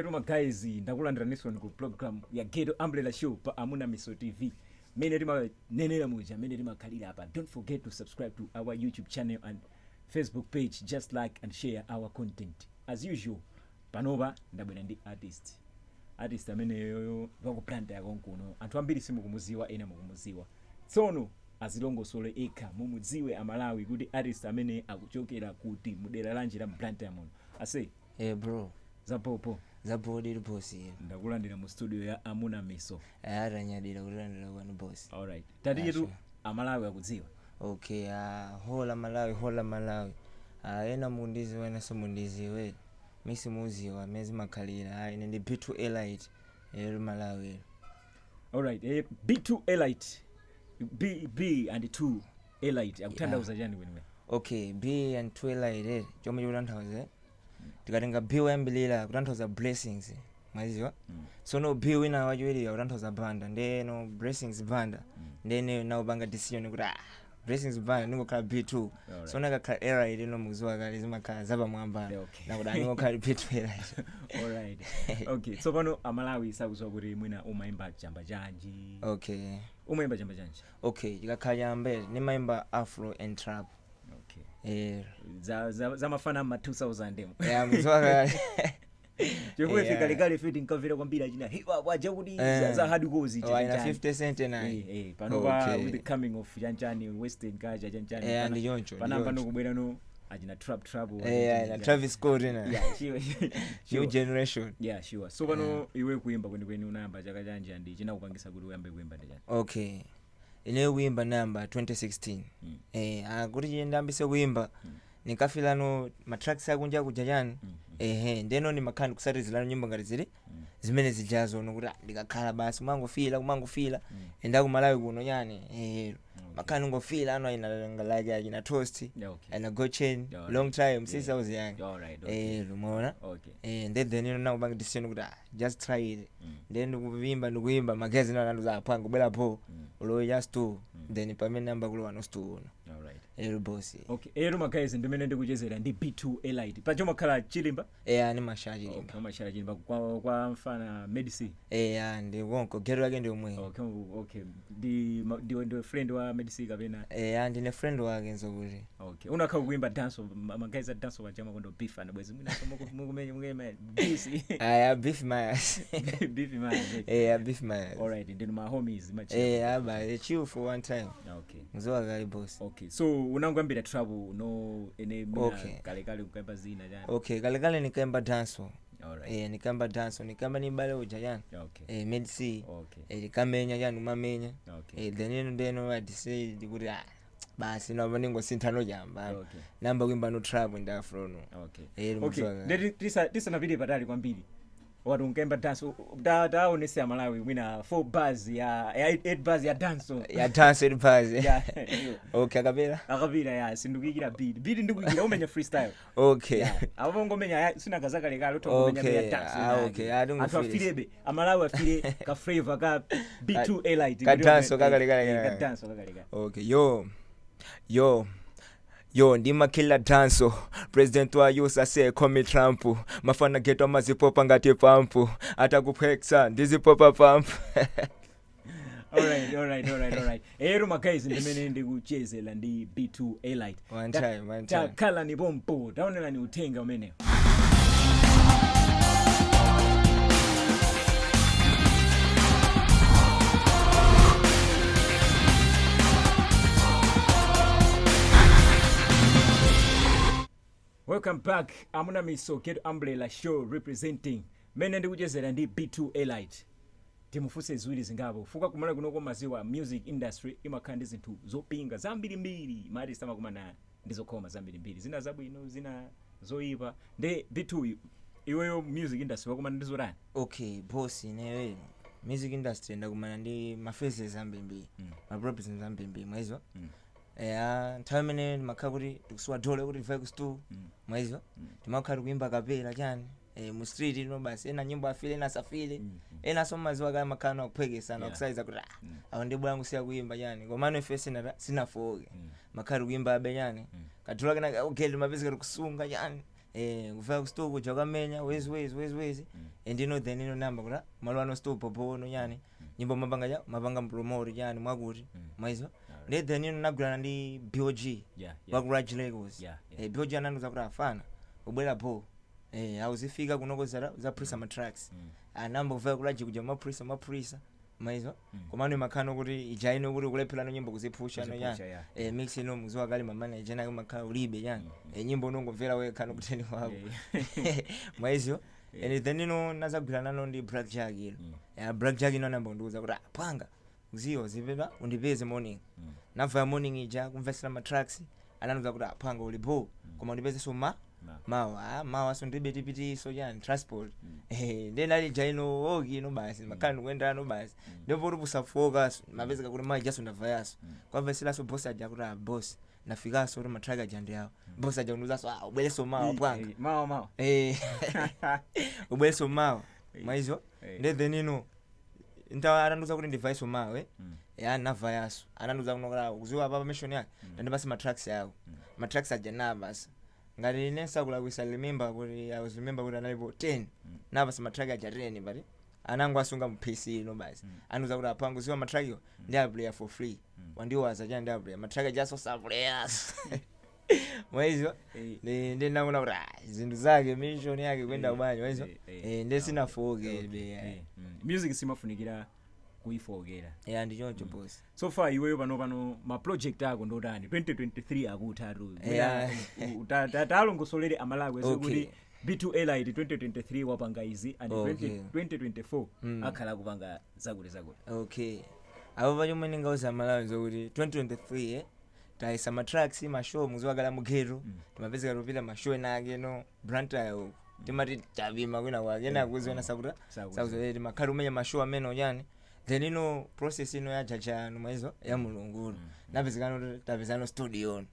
Roma guys, ndakulandira niso ku program ya Ghetto Umbrella Show pa Amuna Miso TV. Mene rima nenera muja, mene rima kalira hapa. Don't forget to subscribe to our YouTube channel and Facebook page. Just like and share our content. As usual, panova ndabwera ndi artist amene yoyo wako Blantyre konkuno. Anthu ambiri simukumuziwa ena mukumuziwa. Tsono azilongosole eka mumudziwe amalawi kuti artist amene akuchokera kuti mudera lanji la Blantyre muno. Ase bro zapopo zabodi boss ndakulandira mu studio ya Amuna Miso aranyadira kulandira kwanu boss. Alright, tatiyetu amalawi akudziwa. Okay, hola malawi ena mundizi wena so mundizi we misi muziwa mezi makalira ine ndi B2 Elite malawi. Alright, B2 Elite B and 2 Elite akutanthauza chani kwenewe? Okay, B and 2 Elite chomwe chikutanthauza tikatenga B yambilira kutanthauza blessings mwaziwa. So no B wina wachiwiri kutanthauza banda ndeno blessings banda ndene nawo banga decision kuti blessings banda ningokhala B2. So nakakhala Elite no muziwa kale zimakhala zapa mwamba nakuda ningokhala B2 Elite. Alright. Okay, so pano amalawi sakuzwa kuti mwina umayimba chamba chanji. Okay, umayimba chamba chanji. Okay, tikakhala yambe nimayimba afro and trap. Za mafana ma 2000 muziwa kale Jekwe fikalikali fiti nkavira kwambira china hiwa waje kuti za hardcore ziti ina 50 cent na panopa with the coming of chanchani western culture chanchani and yoncho panamba no kubwera no ajina trap na Travis Scott na new generation. Yeah, sure. So pano iwe kuimba kweni unayamba chaka chanji andi china kupangisa kuti uyambe kuimba ndachani? Okay, ine kuimba namba 2016 kuti ndambise kuimba nikafila no matracks akunja kujajani ndeno ni makani kusatizilana nyimbo ngati zili zimene zijazo nokuti ndikakhala basi kumangofila enda ku Malawi kuno yani makani ngofila ano ina ina toast ina go chain long time since I was young. Umeona? Then you know bang decision kuti just try it then ndikuimba magezi na nandu za pango bela po ulo just to then pamene namba kulo no stu. Boss. Okay, guys ndimene ndikuchezera ndi B2 Elite. Pacho makhala Chirimba? Ni mashaji Chirimba. Okay, mashaji Chirimba kwa mfana Medicine. Ndi wonko gero yake ndi omwe. Okay. Ndi friend wa Medicine kapena? Ndine friend wake nzokuti. Okay. Unakha kuimba dance guys dance wa jama kondo beef and bwezi mwina somo mukumenya beef. Beef Myers. Beef Myers. Beef Myers. Alright, ndi my homies machi. But chill for one time. Okay. Mzoa gai boss. Okay. So unangwambira trouble no ene kale ukaimba zina jana. Okay, kale nikaimba dance. Alright. Nikaimba dance, nikaimba ni bale uja jana. Okay. Medicine. Okay. Nikamenya jana umamenya. Okay. Then I decide kuti basi na maningo sintano jamba. Okay. Namba kuimba no trouble nda afro no. Okay. Okay. This na video patali kwambiri. Watu nkaimba dance da onese ya Malawi wina 4 bars ya 8 bars ya dance. Ya dance 8 bars. Yeah. Okay, akabira ya sindukikira beat ndikukira umenya freestyle. Okay. Abo ngomenya sina kazaka lekalo tongomenya ya dance. Okay, I don't feel afilebe amalawi afile ka flavor ka B2 Elite ka dance kakaleka. Okay, yo ndima killer dance president wa USA say come Trump mafana geto mazipopa ngati pampu atakuphexa ndizipopa pampu. Alright. Roma guys ndimene ndikuchezela ndi B2 Elite. One time. Takhala ni bombo taonela ni utenga umene. Welcome back. Amuna Miso Ghetto Umbrella Show representing mene ndikuchezera ndi B2 Elite. Timufuse ziwiri zingabo. Fuka kumana kunoko maziwa music industry imakhala ndi zinthu zopinga zambiri mari sama kumana ndizokoma zambiri. Zina zabwino, zina zoipa. Nde B2 iweyo music industry wakumana ndizorani? Okay, boss inewe music industry ndakumana ndi mafaces zambiri. Ma problems zambiri mwezo. Nthawi makhala kuti tikuswa dole kuti tivaye ku stu mwezo timakhala kuimba kapela chani mu street no basi ena nyimbo afile ena safile ena somaziwa kaya makhala akuphekesana kusaiza kuti awo ndi bwangu siya kuimba chani komano ife sinafoke makhala kuimba abe chani kadula kana okay mapezi kuti kusunga chani kuva ku store kuja kwamenya wezi ndino then ino number kuti malo ano store popono yani nyimbo mapanga promote yani mwakuti mwaizo ndi then ino nagulana ndi BOG wa ku Raj Lagos BOG ananduza kuti afana ubwera po auzifika kunoko za prisa ma tracks anamba kuva ku Raj kuja maprisa maizo komano makhano kuti ijaino kuti kulephera no nyimbo kuzipusha no yani mix ino muziwa kali mamana ijana makhala ulibe yani nyimbo nongomvera wekha no kuteni wako maizo and then ino nazagwirana no ndi Black Jack ilo Black Jack ino namba nduza kuti apanga uziyo zipeba undipeze morning nava morning ija kumvesera ma tracks ananuza kuti apanga ulipo koma undipeze so mawa so ndibe tipiti so yani transport then ali jaino ogi no basi makani kwenda no basi ndipo uri focus mapezeka kuti mai just ndava yaso kwamvesera so boss aja kuti boss nafika so uri matraga jandi yawo boss aja unuza so ubwele so mawa pwanga mawa ubwele so mawa maizo then ino nta aranduza kuti device so mawe nava yaso ananduza kunokala kuziwa papa mission yake ndipasi matracks yawo matracks aja navasa ngati nesa kula kusalimemba kuti I was remember kuti analipo 10 napa sama track aja 10 but anangu asunga mu PC no basi anuza kuti apangu ziwa matrack yo ndi player for free wandiwaza cha ndi player matrack aja so players mwezo ndi naona kuti zindu zake mission yake kwenda ubani mwezo ndi sina foge music simafunikira kuifogera ndi choncho boss so far iweyo pano ma project ako ndotani 2023 akutatu talongosolere amalawi kuti B2 Elite 2023 wapanga izi and 2024 akhala kupanga zakuti okay abo banyuma ningaoza amalawi zokuti 2023 taisa ma tracks ma show muziwakala mugero timapezeka tupita ma show nake no Blantyre timati tabima kwina kwake na kuziona sakuta sakuti makhala umenya ma show amene onyani then ino process ino ya jajano mwezo ya mulungulu napezekano tapezano studio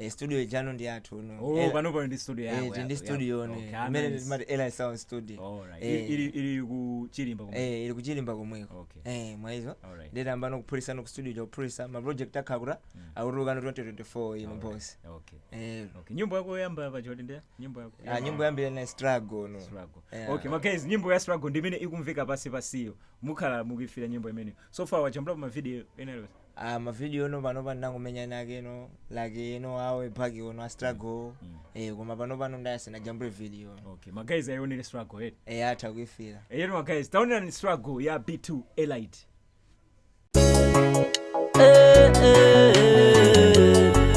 studio ijano ndi athu no panopo ndi studio yako ndi studio no imene timati Ela Sound Studio ili ku Chirimba komwe ili ku Chirimba komweko mwezo ndi tambano kupulisa no ku studio jo pulisa ma project akakura auruka no 2024 ino boss okay nyimbo yako yamba pa choti ndi nyimbo yako nyimbo yambile na struggle no okay my guys nyimbo ya struggle ndimene ikumveka pasiyo mukhala mukifira nyimbo imene so far wajambula ma video enelo ma video no pano ndangomenya nake no like no awe paki ono struggle koma pano ndasena jambule video okay my guys ayonere struggle atha kuifira yeno my guys taonera ni struggle ya B2 Elite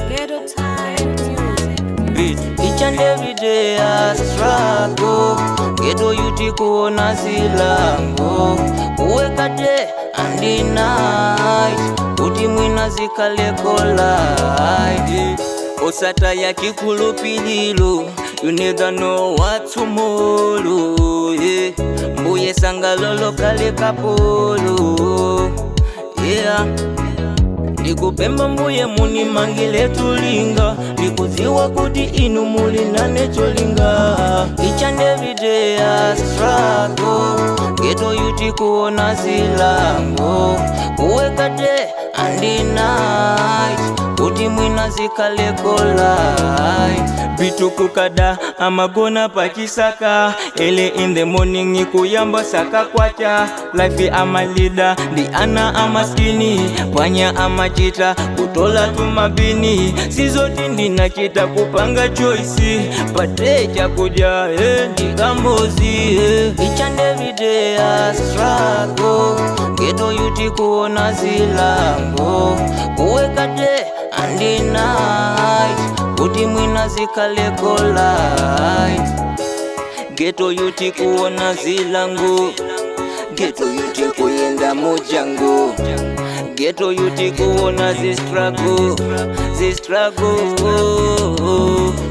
Ghetto time music each and every day I struggle ghetto yuti kuona zilango uweka day and night kuti mwina zikaleko live osata ya kikulupililo you never know what's tomorrow mbuye sangalolo kale kapolo ndikupemba mbuye muni mangile tulinga ndikuziwa kuti inu muli nane cholinga each and every day I struggle ghetto yuti kuona zilango uweka day and night kuti mwina zikaleko live bituku kada amagona pakisaka ele in the morning ikuyamba saka kwacha life ama leader ndi ana amaskini panya amachita kutola tumabini sizoti ndinachita kupanga choice patecha kuja ndikambozi each and every day I struggle ghetto yuti kuona zilango kuweka day and night kuti mwina zikaleko live ghetto yuti kuona zilango ghetto yuti kuyenda mojango ghetto yuti kuona zistruggle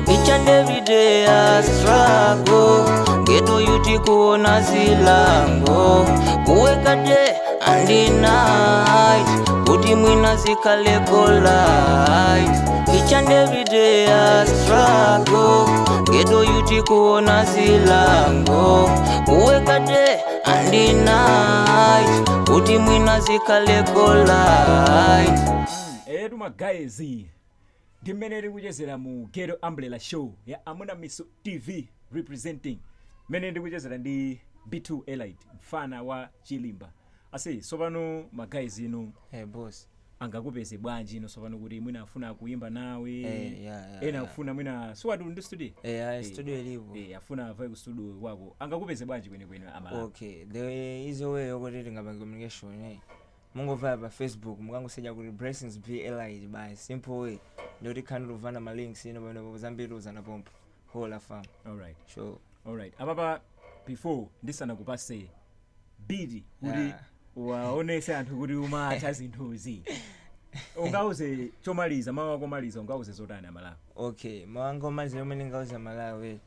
each and every day I struggle ghetto yuti kuona zilango kuweka day and night kuti mwina zikaleko live each and every day I struggle ghetto yuti kuona zilango kuweka day and night kuti mwina zikaleko live my guys Dimene ndikuchezera mu Ghetto Umbrella Show ya Amuna Miso TV representing. Mene ndikuchezera ndi B2 Elite mfana wa Chirimba. Ase sopano magays inu. Hey boss. Angakupeze bwanji ino sopano kuti mwina afuna kuimba nawe. Yeah. Ena afuna mwina so watu ndi studio. Studio ilipo. Afuna avae ku studio wako. Angakupeze bwanji kwene amala. Okay, the easy way yokuti ngaba communication mungova pa Facebook mukangoseja kuti Blessings B Elite by simple way. Ndoti khani luvana ma links ino bano zambiri uzana pompo. Hola fam. All right. Sure. All right. Ababa before ndisana kupase bidi kuti waonese anthu kuti umatha zinthuzi. Ungauze chomaliza mawa komaliza ungauze zotani Malawi. Okay, mawango maliza yomwe ndingauza Malawi.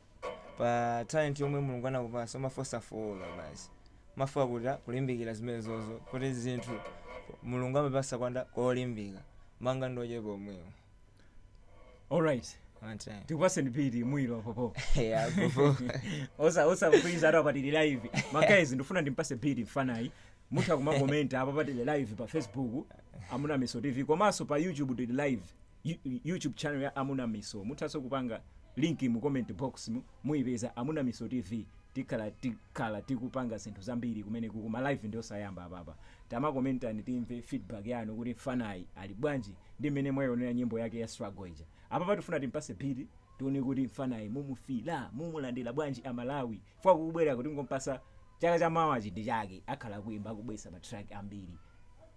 Pa talent yomwe Mulungu anakupasa mafosa fola basi. Mafuwa kuda kulimbikira zimene zozo kuti zinthu Mulungu amapasa kwanda kolimbika. Manga ndoje pomwewo. All right. One time. Tikupase ndipiti mwiro apopo. Yeah, apopo. Osa kuiza ado patili live. Magays ndifuna ndimpase bidi mfanayi. Mutha kuma comment apa patili live pa Facebook Amuna Miso TV. Komanso pa YouTube tili live. YouTube channel ya Amuna Miso. Muthaso kupanga link mu comment box muipeza Amuna Miso TV. Tikala tikupanga zinthu zambiri kumene kuma live ndio sayamba apapa. Tama komenta nditimve feedback yanu kuti mfanayi ali bwanji ndi mmene mwaionera nyimbo yake ya struggle ija. Apa tifuna timpase bidi tione kuti mfanayi mumufila mumulandira bwanji Amalawi fwa kubwera kuti ngompasa chaka cha mawa chindi chake akhala kuimba kubwesa ma track ambiri.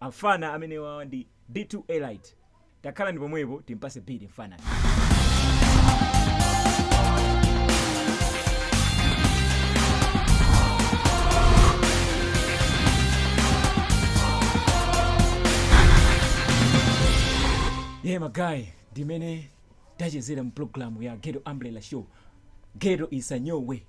Amfana amene wawa ndi B2 Elite. Takhala ndipo mwepo timpase bidi mfanayi. Yeah, my guy, dimene tachezera mu program ya Ghetto Umbrella Show. Ghetto is a new way.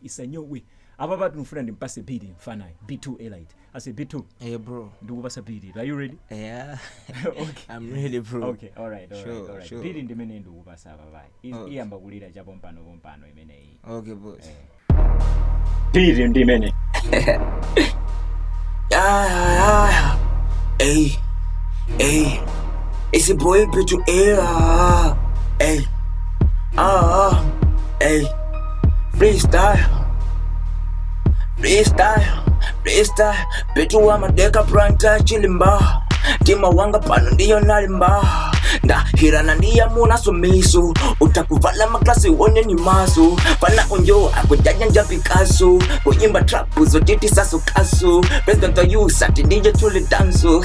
Ababa tunufuna ndimpase bidi mfanayi B2 Elite. I say B2. Hey bro. Ndikupasa bidi. Are you ready? Yeah. Okay. I'm ready bro. Okay, all right. Sure. Bidi ndimene ndikupasa baba. Iyamba kulira cha pompano imene iyi. Okay boss. Bidi ndimene. Yeah. Hey. It's a boy B2 era. Hey. Freestyle. B2 wa madeka Blantyre Chirimba. Tima wanga pano ndiyo nalimba. Ndahirana ndiya muna somiso. Utakuvala maklasi wone ni maso. Pana unjo akujaja nja Picasso. Kuimba trapu zotiti saso kaso. President of you sati ndiye tuli danso.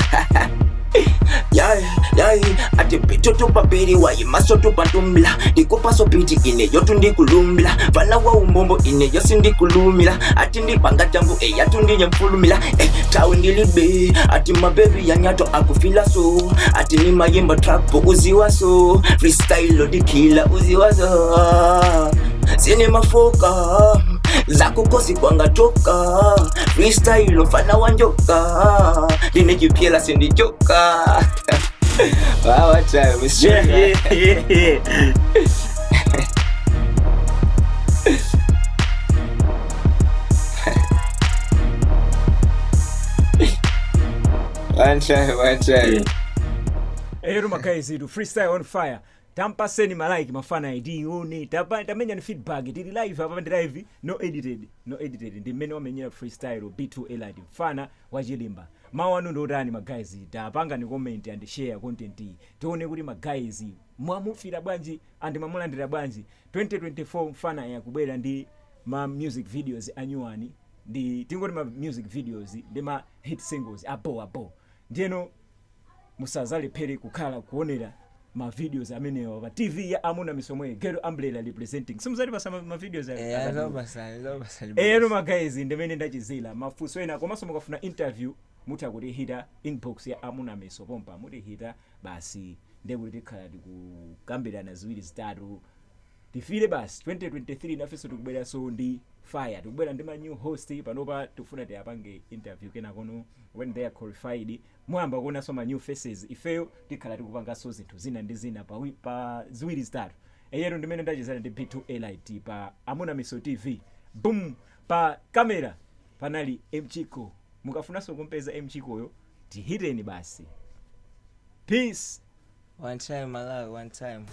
Yeah, ati pito tupa piri wa imaso tupa tumbila. Dikupa so piti ine yotu ndikulumbila. Vana wa umbombo ine yosi ndikulumila. Ati ndipanga jambu yatu ndiye mfulumila. Tawe ndilibe, ati mabebi ya nyato akufila so. Ati ni mayimba trapo uziwa so. Freestyle dikila uziwa so. Sine mafoka zako kosi kwanga toka. Freestyle fana wanjoka. Dine jipiela sindi joka. Wow, what time is Yeah. One time. Ero magays do freestyle on fire. Tampaseni malike mafana ID one. Tamenya ni feedback. Did live hapa ndi live no edited. Ndi mmene wamenyera freestyle B2 Elite mfana wa Chirimba. Mawanu ndo ndani magays. Tapanga ni comment and share content hii. Tione kuti magays mwamufira bwanji and mamulandira bwanji. 2024 mfana yakubwera ndi ma music videos anyuani. Ndi tingoti ma music videos ndi ma hit singles abo. Ndiyeno musazale pere kukhala kuonera ma videos amenewa pa TV ya Amuna Miso Ghetto Umbrella representing. Simuzali basa ma videos ma guys ndimene ndachizila mafuso ena komanso mukafuna interview mutha kuti hita inbox ya Amuna Miso pompa muti hita basi ndekuti tikhala tikukambirana ziwiri zitatu tifire basi 2023 nafeso tikubwera so ndi fire tikubwera ndi ma new host panopa tikufuna tiapange interview kena kono when they are qualified mwamba kuona so ma new faces ifeyo tikhala tikupanga so zinthu zina ndi zina pa ziwiri zitatu eyero ndimene ndachizana ndi B2 Elite pa Amuna Miso TV boom pa kamera panali mchiko mukafuna so kumpeza mchikoyo tihiteni basi peace. one time Malawi, one time.